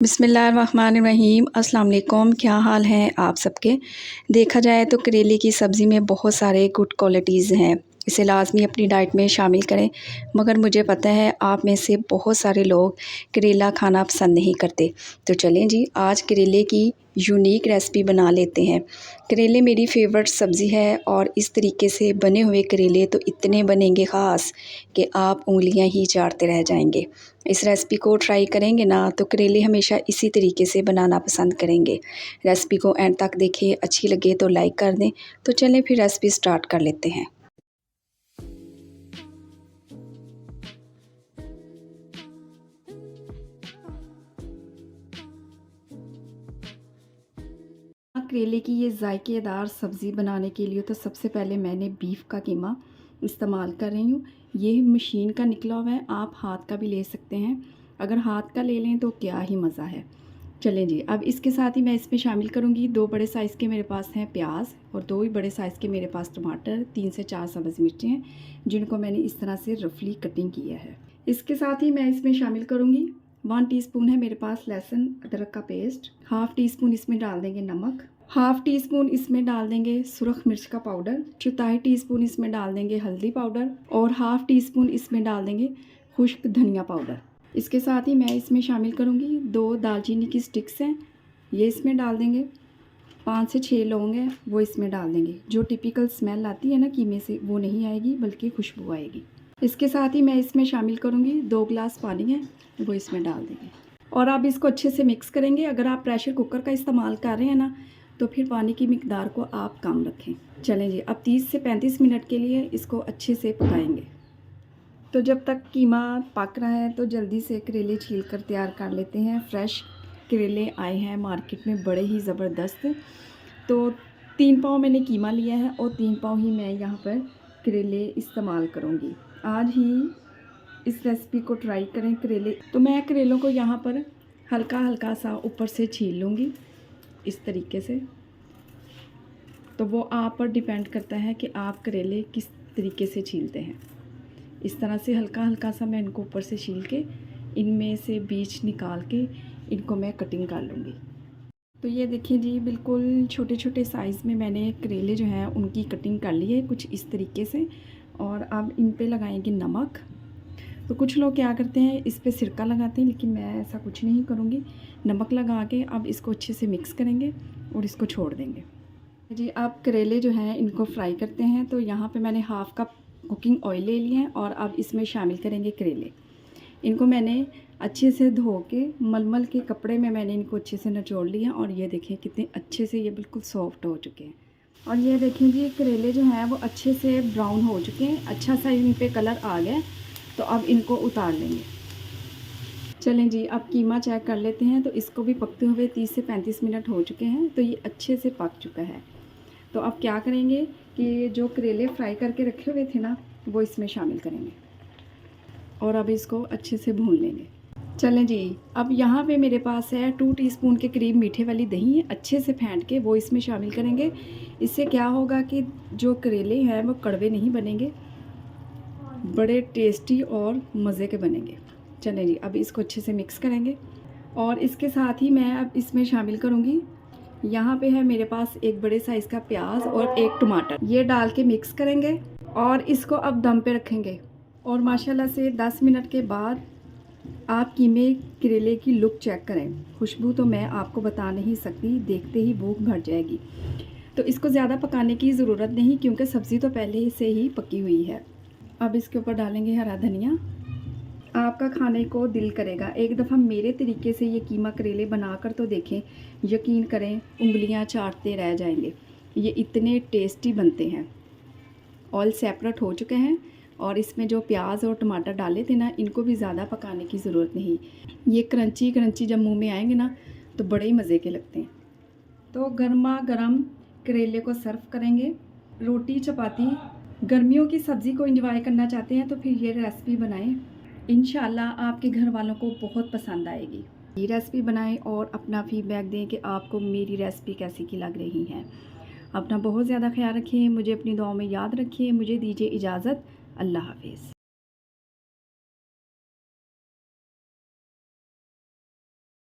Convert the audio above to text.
बिस्मिल्लाहिर्रहमानिर्रहीम अस्सलाम वालेकुम। क्या हाल है आप सबके। देखा जाए तो करेले की सब्ज़ी में बहुत सारे गुड क्वालिटीज़ हैं, इसे लाजमी अपनी डाइट में शामिल करें। मगर मुझे पता है आप में से बहुत सारे लोग करेला खाना पसंद नहीं करते। तो चलें जी, आज करेले की यूनिक रेसिपी बना लेते हैं। करेले मेरी फेवरेट सब्ज़ी है और इस तरीके से बने हुए करेले तो इतने बनेंगे ख़ास कि आप उंगलियां ही चाटते रह जाएंगे। इस रेसिपी को ट्राई करेंगे ना तो करेले हमेशा इसी तरीके से बनाना पसंद करेंगे। रेसिपी को एंड तक देखें, अच्छी लगे तो लाइक कर दें। तो चलें फिर रेसिपी स्टार्ट कर लेते हैं। करेले की ये जायकेदार सब्ज़ी बनाने के लिए तो सबसे पहले मैंने बीफ का कीमा इस्तेमाल कर रही हूँ। ये मशीन का निकला हुआ है, आप हाथ का भी ले सकते हैं। अगर हाथ का ले लें तो क्या ही मज़ा है। चलें जी, अब इसके साथ ही मैं इसमें शामिल करूँगी 2 बड़े साइज़ के मेरे पास हैं प्याज और 2 ही बड़े साइज़ के मेरे पास टमाटर, 3 से 4 सब्ज़ मिर्चें हैं जिनको मैंने इस तरह से रफली कटिंग किया है। इसके साथ ही मैं इसमें शामिल करूँगी 1 टीस्पून है मेरे पास लहसुन अदरक का पेस्ट, हाफ़ टी स्पून इसमें डाल देंगे नमक, हाफ़ टी स्पून इसमें डाल देंगे सुरख मिर्च का पाउडर, 1/4 टीस्पून इसमें डाल देंगे हल्दी पाउडर और हाफ़ टी स्पून इसमें डाल देंगे खुश्क धनिया पाउडर। इसके साथ ही मैं इसमें शामिल करूँगी 2 दालचीनी की स्टिक्स हैं, ये इसमें डाल देंगे। 5 से 6 लौंग हैं, वो इसमें डाल देंगे। जो टिपिकल स्मेल आती है ना कीमे से, वो नहीं आएगी बल्कि खुशबू आएगी। इसके साथ ही मैं इसमें शामिल करूँगी 2 गिलास पानी है, वो इसमें डाल देंगे और अब इसको अच्छे से मिक्स करेंगे। अगर आप प्रेशर कुकर का इस्तेमाल कर रहे हैं ना तो फिर पानी की मिकदार को आप कम रखें। चलें जी, अब 30 से 35 मिनट के लिए इसको अच्छे से पकाएंगे। तो जब तक कीमा पक रहा है तो जल्दी से करेले छील कर तैयार कर लेते हैं। फ्रेश करेले आए हैं मार्केट में बड़े ही ज़बरदस्त। तो 3 पाव मैंने कीमा लिया है और 3 पाव ही मैं यहाँ पर करेले इस्तेमाल करूँगी। आज ही इस रेसिपी को ट्राई करें करेले। तो मैं करेलों को यहाँ पर हल्का हल्का सा ऊपर से छील लूँगी इस तरीके से। तो वो आप पर डिपेंड करता है कि आप करेले किस तरीके से छीलते हैं। इस तरह से हल्का हल्का सा मैं इनको ऊपर से छील के इनमें से बीज निकाल के इनको मैं कटिंग कर लूँगी। तो ये देखिए जी, बिल्कुल छोटे छोटे साइज़ में मैंने करेले जो हैं उनकी कटिंग कर ली है कुछ इस तरीके से। और अब इन पे लगाएंगे नमक। तो कुछ लोग क्या करते हैं, इस पे सिरका लगाते हैं, लेकिन मैं ऐसा कुछ नहीं करूँगी। नमक लगा के अब इसको अच्छे से मिक्स करेंगे और इसको छोड़ देंगे जी। अब करेले जो हैं इनको फ्राई करते हैं। तो यहाँ पे मैंने हाफ़ कप कुकिंग ऑयल ले लिए हैं और अब इसमें शामिल करेंगे करेले। इनको मैंने अच्छे से धो के मलमल के कपड़े में मैंने इनको अच्छे से निचोड़ लिया और ये देखें कितने अच्छे से ये बिल्कुल सॉफ्ट हो चुके हैं। और ये देखें जी, करेले जो हैं वो अच्छे से ब्राउन हो चुके हैं, अच्छा सा इन पे कलर आ गया। तो अब इनको उतार लेंगे। चलें जी, अब कीमा चेक कर लेते हैं। तो इसको भी पकते हुए 30 से 35 मिनट हो चुके हैं। तो ये अच्छे से पक चुका है। तो अब क्या करेंगे कि जो करेले फ्राई करके रखे हुए थे ना, वो इसमें शामिल करेंगे और अब इसको अच्छे से भून लेंगे। चलें जी, अब यहाँ पे मेरे पास है 2 टीस्पून के करीब मीठे वाली दही है, अच्छे से फेंट के वो इसमें शामिल करेंगे। इससे क्या होगा कि जो करेले हैं वो कड़वे नहीं बनेंगे, बड़े टेस्टी और मज़े के बनेंगे। चलें जी, अब इसको अच्छे से मिक्स करेंगे और इसके साथ ही मैं अब इसमें शामिल करूँगी, यहाँ पे है मेरे पास एक बड़े साइज़ का प्याज और एक टमाटर। ये डाल के मिक्स करेंगे और इसको अब दम पे रखेंगे। और माशाल्लाह से 10 मिनट के बाद आप कीमे करेले की लुक चेक करें। खुशबू तो मैं आपको बता नहीं सकती, देखते ही भूख भर जाएगी। तो इसको ज़्यादा पकाने की ज़रूरत नहीं क्योंकि सब्ज़ी तो पहले से ही पकी हुई है। अब इसके ऊपर डालेंगे हरा धनिया। आपका खाने को दिल करेगा। एक दफ़ा मेरे तरीके से ये कीमा करेले बनाकर तो देखें, यकीन करें उंगलियां चाटते रह जाएंगे। ये इतने टेस्टी बनते हैं। ऑयल सेपरेट हो चुके हैं और इसमें जो प्याज और टमाटर डाले थे ना, इनको भी ज़्यादा पकाने की ज़रूरत नहीं। ये क्रंची क्रंची जब मुंह में आएंगे ना तो बड़े ही मज़े के लगते हैं। तो गर्मा गर्म करेले को सर्व करेंगे। रोटी चपाती, गर्मियों की सब्ज़ी को एंजॉय करना चाहते हैं तो फिर ये रेसिपी बनाएं। इंशाल्लाह आपके घर वालों को बहुत पसंद आएगी। ये रेसिपी बनाएं और अपना फीडबैक दें कि आपको मेरी रेसिपी कैसी की लग रही है। अपना बहुत ज़्यादा ख्याल रखें, मुझे अपनी दुआओं में याद रखिए। मुझे दीजिए इजाज़त। अल्लाह हाफ़िज़।